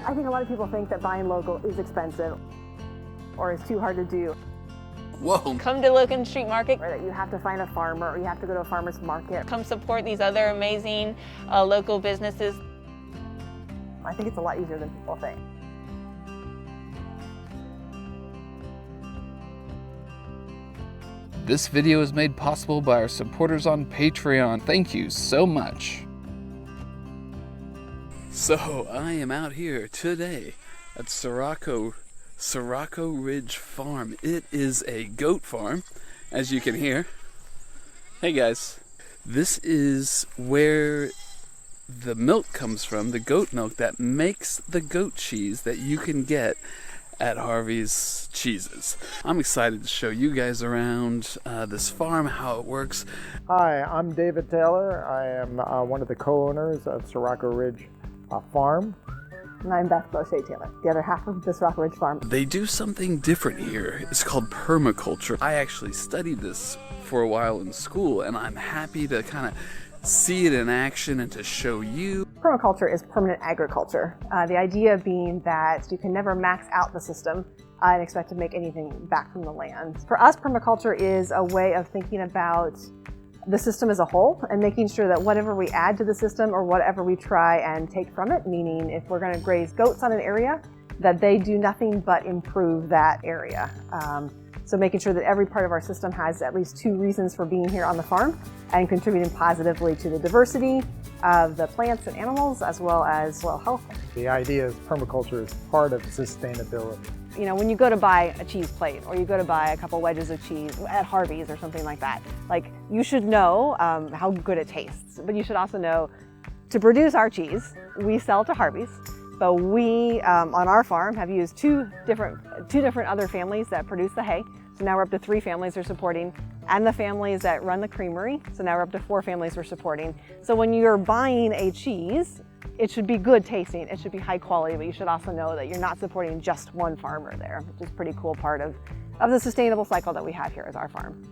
I think a lot of people think that buying local is expensive or is too hard to do. Whoa. Come to Logan Street Market. Or that you have to find a farmer or you have to go to a farmer's market. Come support these other amazing local businesses. I think it's a lot easier than people think. This video is made possible by our supporters on Patreon. Thank you so much. So I am out here today at Sirocco Ridge Farm. It is a goat farm, as you can hear. Hey guys, this is where the milk comes from, the goat milk that makes the goat cheese that you can get at Harvey's Cheeses. I'm excited to show you guys around this farm, how it works. Hi, I'm David Taylor. I am one of the co-owners of Sirocco Ridge Farm. And I'm Beth BOESCHE-TAYLOR, the other half of the Sirocco Ridge Farm. They do something different here. It's called permaculture. I actually studied this for a while in school, and I'm happy to kind of see it in action and to show you. Permaculture is permanent agriculture. The idea being that you can never max out the system and expect to make anything back from the land. For us, permaculture is a way of thinking about the system as a whole and making sure that whatever we add to the system or whatever we try and take from it, meaning if we're going to graze goats on an area, that they do nothing but improve that area. So making sure that every part of our system has at least 2 reasons for being here on the farm and contributing positively to the diversity of the plants and animals as well as soil health. The idea is permaculture is part of sustainability. You know, when you go to buy a cheese plate or you go to buy a couple wedges of cheese at Harvey's or something like that, like you should know how good it tastes, but you should also know to produce our cheese, we sell to Harvey's, but we on our farm have used two different other families that produce the hay. So now we're up to 3 families we're supporting, and the families that run the creamery. So now we're up to 4 families we're supporting. So when you're buying a cheese, it should be good tasting, it should be high quality, but you should also know that you're not supporting just one farmer there, which is a pretty cool part of the sustainable cycle that we have here as our farm.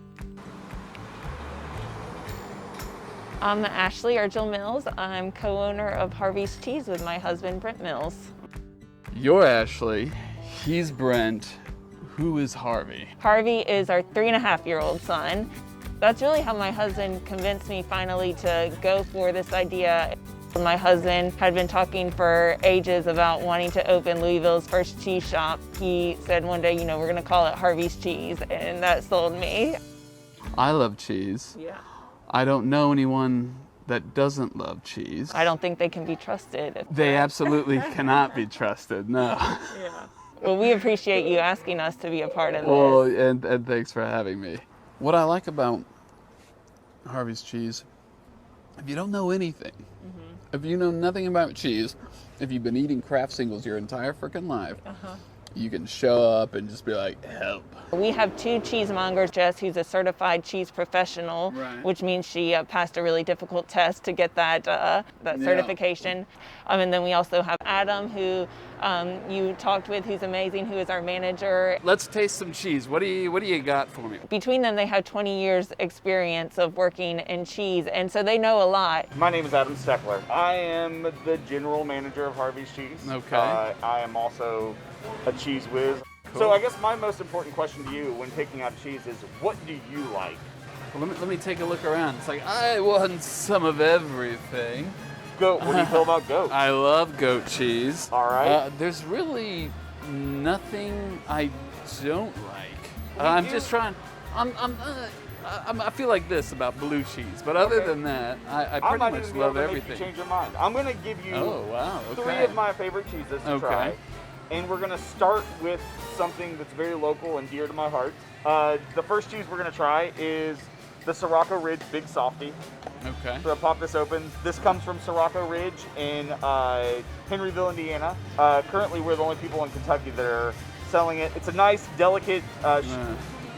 I'm Ashley Argel Mills. I'm co-owner of Harvey's Cheese with my husband, Brent Mills. You're Ashley, he's Brent. Who is Harvey? Harvey is our 3.5-year-old son. That's really how my husband convinced me finally to go for this idea. My husband had been talking for ages about wanting to open Louisville's first cheese shop. He said one day, you know, we're gonna call it Harvey's Cheese, and that sold me. I love cheese. Yeah. I don't know anyone that doesn't love cheese. I don't think they can be trusted. They absolutely cannot be trusted, no. Yeah. Well, we appreciate you asking us to be a part of this. Well, and thanks for having me. What I like about Harvey's Cheese, if you don't know anything, if you know nothing about cheese, if you've been eating Kraft singles your entire freaking life, you can show up and just be like, help. We have 2 cheesemongers, Jess, who's a certified cheese professional, Right. which means she passed a really difficult test to get that certification. And then we also have Adam, who you talked with, who's amazing, who is our manager. Let's taste some cheese. What do you got for me? Between them, they have 20 years experience of working in cheese, and so they know a lot. My name is Adam Steckler. I am the general manager of Harvey's Cheese. Okay. I am also a cheese whiz. Cool. So I guess my most important question to you when picking out cheese is, what do you like? Well, let me take a look around. It's like, I want some of everything. Goat. What do you feel about goat? I love goat cheese. All right. There's really nothing I don't like. I'm just trying. I feel like this about blue cheese, but other than that, I pretty might much even be love able to everything. Make you change your mind. I'm going to give you Oh wow! 3 Okay. of my favorite cheeses to try, and we're going to start with something that's very local and dear to my heart. The first cheese we're going to try is the Sirocco Ridge Big Softy. Okay. So I'll pop this open. This comes from Sirocco Ridge in Henryville, Indiana. Currently, we're the only people in Kentucky that are selling it. It's a nice, delicate.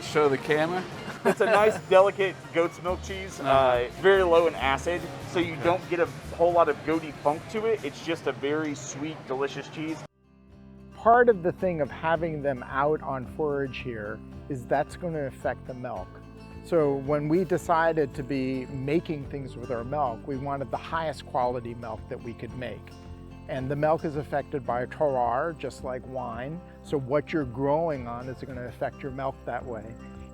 Show the camera. It's a nice, delicate goat's milk cheese. It's very low in acid, so you don't get a whole lot of goaty funk to it. It's just a very sweet, delicious cheese. Part of the thing of having them out on forage here is that's going to affect the milk. So when we decided to be making things with our milk, we wanted the highest quality milk that we could make. And the milk is affected by terroir, just like wine. So what you're growing on is going to affect your milk that way.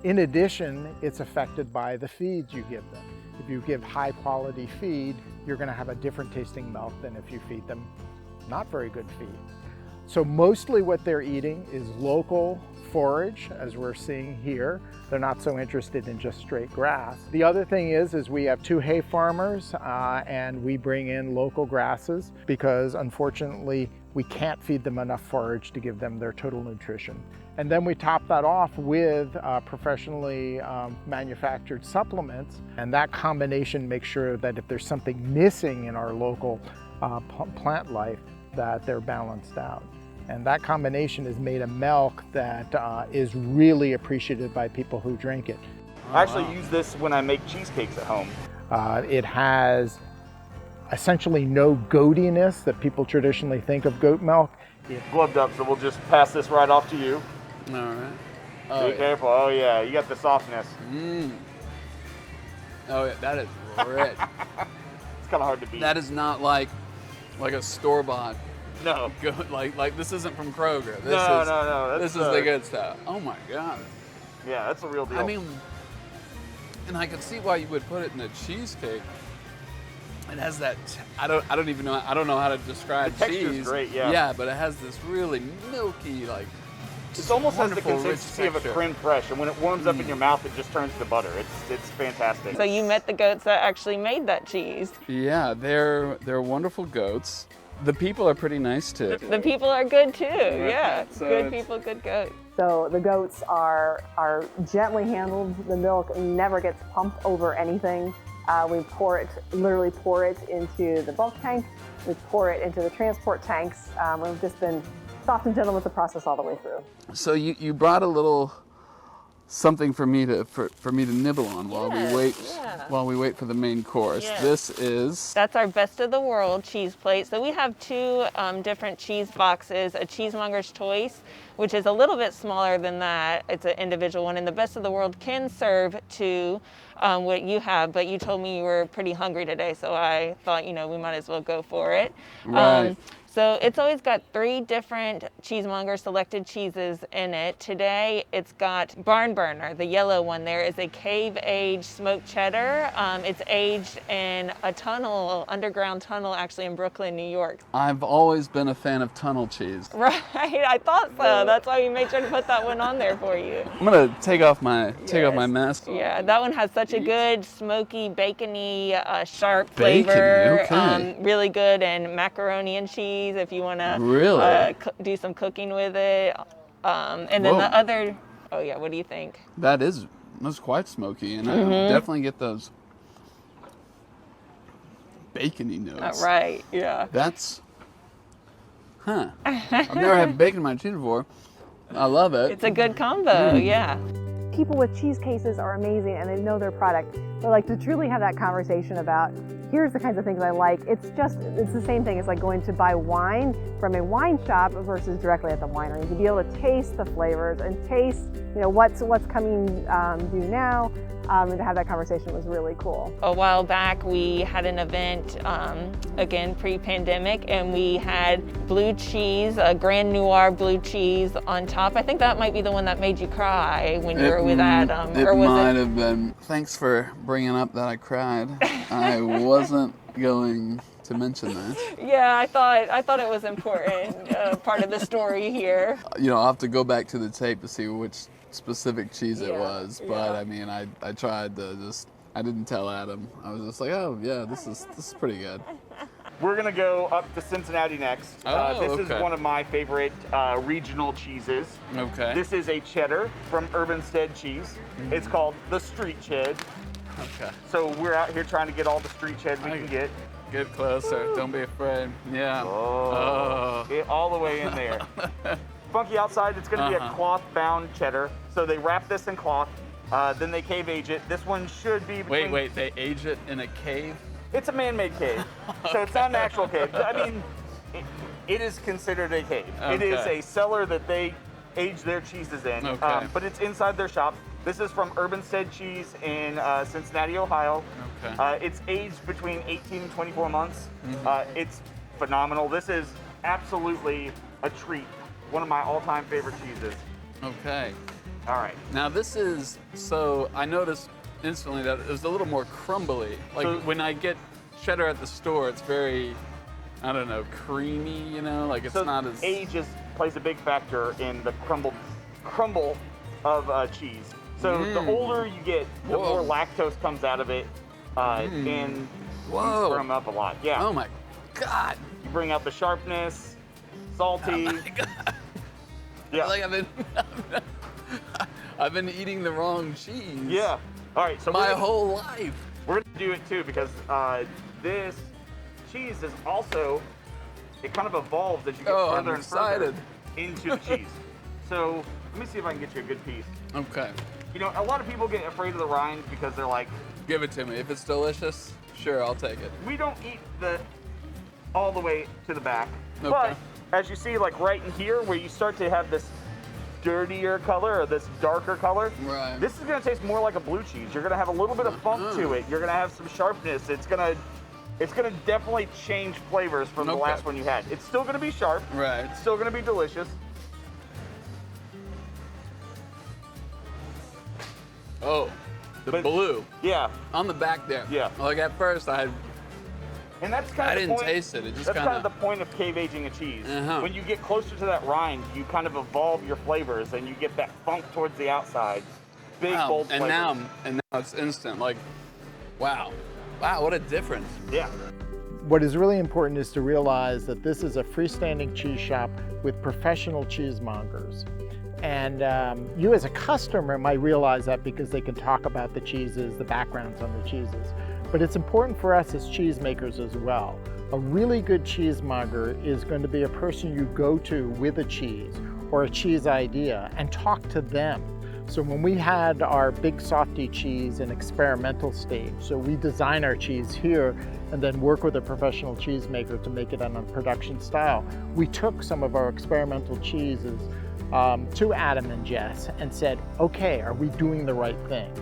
In addition, it's affected by the feeds you give them. If you give high quality feed, you're going to have a different tasting milk than if you feed them not very good feed. So mostly what they're eating is local forage, as we're seeing here. They're not so interested in just straight grass. The other thing is we have 2 hay farmers and we bring in local grasses because unfortunately we can't feed them enough forage to give them their total nutrition. And then we top that off with professionally manufactured supplements, and that combination makes sure that if there's something missing in our local plant life, that they're balanced out. And that combination has made a milk that is really appreciated by people who drink it. I actually use this when I make cheesecakes at home. It has essentially no goatiness that people traditionally think of goat milk. Gloved up, so we'll just pass this right off to you. All right. Be careful. Oh yeah, you got the softness. Oh yeah, that is rich. It's kind of hard to beat. That is not like a store-bought. No. Good, like this isn't from Kroger. This No. This is the good stuff. Oh my God. Yeah, that's a real deal. I mean, and I can see why you would put it in a cheesecake. It has that. I don't even know. I don't know how to describe the texture's cheese. great, yeah. Yeah, but it has this really milky, like. It almost has the wonderful, rich consistency of a texture. creme fraiche, and when it warms up in your mouth, it just turns to butter. It's fantastic. So you met the goats that actually made that cheese. Yeah, they're wonderful goats. The people are pretty nice too. The people are good too, yeah. So Good it's- people, good goats. So the goats are gently handled. The milk never gets pumped over anything. We literally pour it into the bulk tank. We pour it into the transport tanks. We've just been soft and gentle with the process all the way through. So you brought a little something for me to nibble on while we wait for the main course. Yes. This is That's our best of the world cheese plate. So we have 2 different cheese boxes, a cheesemonger's choice, which is a little bit smaller than that. It's an individual one, and the best of the world can serve 2 what you have, but you told me you were pretty hungry today, so I thought, we might as well go for it. Right. So it's always got 3 different cheesemonger selected cheeses in it. Today it's got Barn Burner, the yellow one there, is a cave-aged smoked cheddar. It's aged in a tunnel, underground tunnel actually in Brooklyn, New York. I've always been a fan of tunnel cheese. Right, I thought so. That's why we made sure to put that one on there for you. I'm gonna take off my mask. Yeah, that one has such a good smoky, bacony, sharp Bacony, flavor. okay. Really good, and macaroni and cheese if you want to Really? do some cooking with it. And then Whoa. the other, oh yeah, what do you think? That's quite smoky, and I definitely get those bacony notes. Right, yeah. That's, I've never had bacon in my cheese before. I love it. It's a good combo, yeah. People with cheese cases are amazing and they know their product. But like to truly have that conversation about, here's the kinds of things I like. It's the same thing. It's like going to buy wine from a wine shop versus directly at the winery. To be able to taste the flavors and taste, what's coming due now, and to have that conversation was really cool. A while back, we had an event, again, pre-pandemic, and we had blue cheese, a Grand Noir blue cheese on top. I think that might be the one that made you cry when you were with Adam. It might have been. Thanks for bringing up that I cried. I wasn't going to mention that. Yeah, I thought it was important, part of the story here. I'll have to go back to the tape to see which specific cheese it Yeah, was, but I mean, I tried to I didn't tell Adam. I was just like, oh yeah, this is pretty good. We're gonna go up to Cincinnati next. This is one of my favorite regional cheeses. Okay. This is a cheddar from Urbanstead Cheese. It's called the Street Ched. Okay. So we're out here trying to get all the street ched we can get. Get closer. Don't be afraid. Yeah. Get all the way in there. Funky outside, it's gonna be a cloth-bound cheddar. So they wrap this in cloth, then they cave age it. This one should be between... Wait, they age it in a cave? It's a man-made cave, so it's not an actual cave. I mean, it is considered a cave. Okay. It is a cellar that they age their cheeses in, but it's inside their shop. This is from Urbanstead Cheese in Cincinnati, Ohio. Okay. It's aged between 18 and 24 months. It's phenomenal. This is absolutely a treat. One of my all-time favorite cheeses. Okay. All right. Now this is, so I noticed instantly that it was a little more crumbly. Like So- when I get cheddar at the store, it's very, I don't know, creamy, you know, like it's So not as... age plays a big factor in the crumble of cheese. So the older you get, the Whoa. more lactose comes out of it, and Whoa. you firm up a lot. Yeah. Oh my God. You bring out the sharpness, salty. Oh my God. Yeah. Like I've been eating the wrong cheese. Yeah. All right. So My whole life. we're gonna do it too because this cheese is also, it kind of evolves as you get Oh, further I'm and further excited. into the cheese. So let me see if I can get you a good piece. Okay. You know, a lot of people get afraid of the rinds because they're like, Give it to me. If it's delicious, sure, I'll take it. we don't eat the all the way to the back. Okay. But as you see, like right in here, where you start to have this dirtier color or this darker color, Right. this is gonna taste more like a blue cheese. You're gonna have a little bit of funk to it. You're gonna have some sharpness. It's gonna definitely change flavors from the Okay. last one you had. It's still gonna be sharp. Right. It's still gonna be delicious. Oh, the But- blue Yeah, on the back there. Yeah. Like at first I and that's kind of the didn't point. taste it. It just That's kind of the point of cave aging a cheese. Uh-huh. When you get closer to that rind, you kind of evolve your flavors and you get that funk towards the outside. Big, bold and flavors. now it's instant. Like, wow, what a difference. Yeah. What is really important is to realize that this is a freestanding cheese shop with professional cheesemongers. And you as a customer might realize that because they can talk about the cheeses, the backgrounds on the cheeses. But it's important for us as cheesemakers as well. A really good cheesemonger is going to be a person you go to with a cheese or a cheese idea and talk to them. So when we had our big softy cheese in experimental stage, so we design our cheese here and then work with a professional cheesemaker to make it on a production style. We took some of our experimental cheeses to Adam and Jess and said, okay, are we doing the right thing?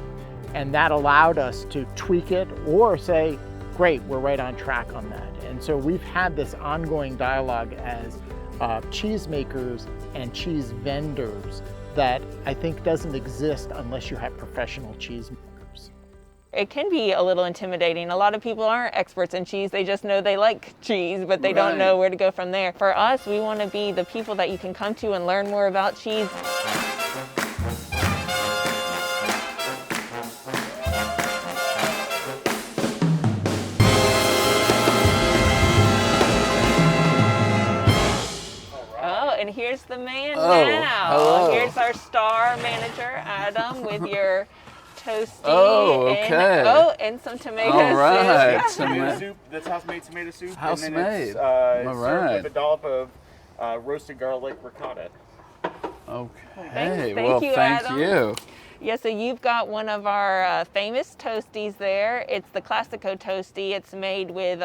And that allowed us to tweak it or say, great, we're right on track on that. And so we've had this ongoing dialogue as cheesemakers and cheese vendors that I think doesn't exist unless you have professional cheesemakers. It can be a little intimidating. A lot of people aren't experts in cheese. They just know they like cheese, but they don't know where to go from there. For us, we want to be the people that you can come to and learn more about cheese. And here's the man now. Hello. Here's our star manager, Adam, with your toasty and some tomato All right. soup. Tomato soup. That's house-made tomato soup. House and then made. It's, All served right. with a dollop of roasted garlic ricotta. Okay. Thank you, thank Adam. you. Yeah, so you've got one of our famous toasties there. It's the Classico toasty. It's made with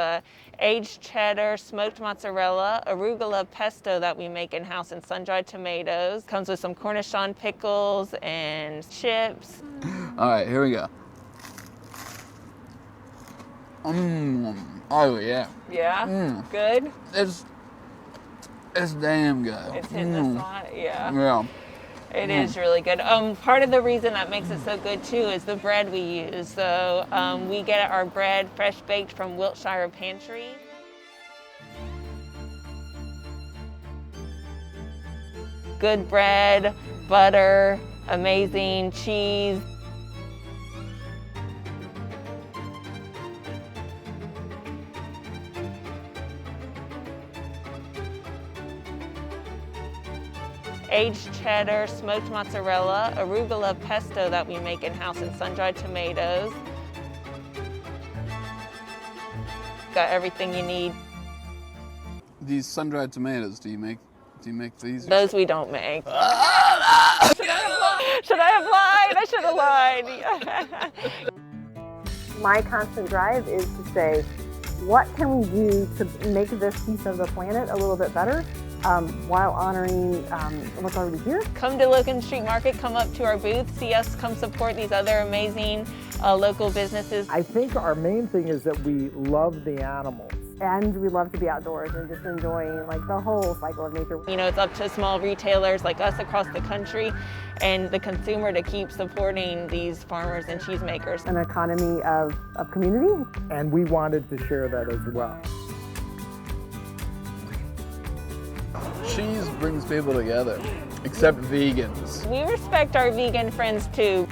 aged cheddar, smoked mozzarella, arugula pesto that we make in-house, and sun-dried tomatoes. Comes with some Cornichon pickles and chips. All right, here we go. Oh yeah. Yeah, good. It's damn good. It's in the spot, yeah. Yeah. It is really good. Part of the reason that makes it so good too is the bread we use. So we get our bread fresh baked from Wiltshire Pantry. Good bread, butter, amazing cheese. Aged cheddar, smoked mozzarella, arugula pesto that we make in-house, and sun-dried tomatoes. Got everything you need. These sun-dried tomatoes, do you make these? Those we don't make. Should I have lied? I should have lied. My constant drive is to say, what can we do to make this piece of the planet a little bit better while honoring what's already here? Come to Logan Street Market, come up to our booth, see us, come support these other amazing local businesses. I think our main thing is that we love the animals. And we love to be outdoors and just enjoying like the whole cycle of nature. You know, it's up to small retailers like us across the country and the consumer to keep supporting these farmers and cheesemakers. An economy of community. And we wanted to share that as well. Cheese brings people together, except vegans. We respect our vegan friends too.